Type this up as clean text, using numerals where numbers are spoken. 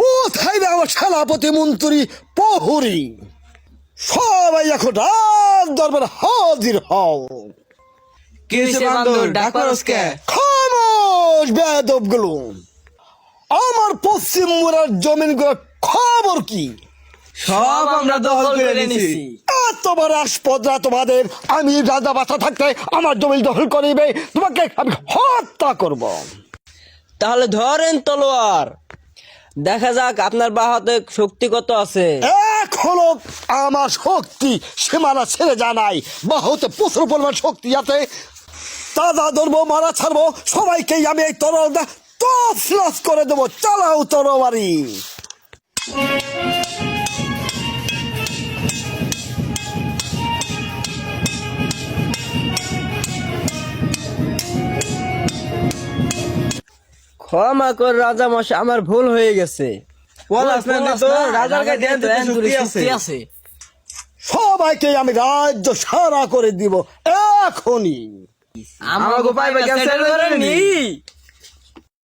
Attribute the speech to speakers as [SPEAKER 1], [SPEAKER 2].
[SPEAKER 1] ও থাইবে আমার সেনাপতি মন্ত্রী প্রহরী, সবাই এখন রাজ দরবার হাজির হও। খামোশ বেয়াদব গুলো, আমার পশ্চিম মুরার জমিন গুলোর খবর কি?
[SPEAKER 2] সব আমরা দখল করে নিছি।
[SPEAKER 1] তোমার আসপদরা তোমাদের, আমি রাজা বাসা থাকতে আমার জমি দখল করিবে, তোমাকে আমি হত্যা করব।
[SPEAKER 2] তাহলে ধরেন তলোয়ার, দেখা যাক আপনার বাহাতে শক্তি কত আছে।
[SPEAKER 1] এখনো আমার শক্তি সীমানা ছেড়ে জানাই, বাহুতে প্রচুর পরিমাণ শক্তি আছে। তাজা ধরবো, মারা ছাড়বো, সবাইকেই আমি এই তরল তছনছ করে দেবো। চালাও তরবারি।
[SPEAKER 2] ক্ষমা কর রাজা মশাই, আমার ভুল হয়ে গেছে।
[SPEAKER 1] সবাইকে আমি রাজ্য সারা করে দিব এখনই।
[SPEAKER 2] আমাকে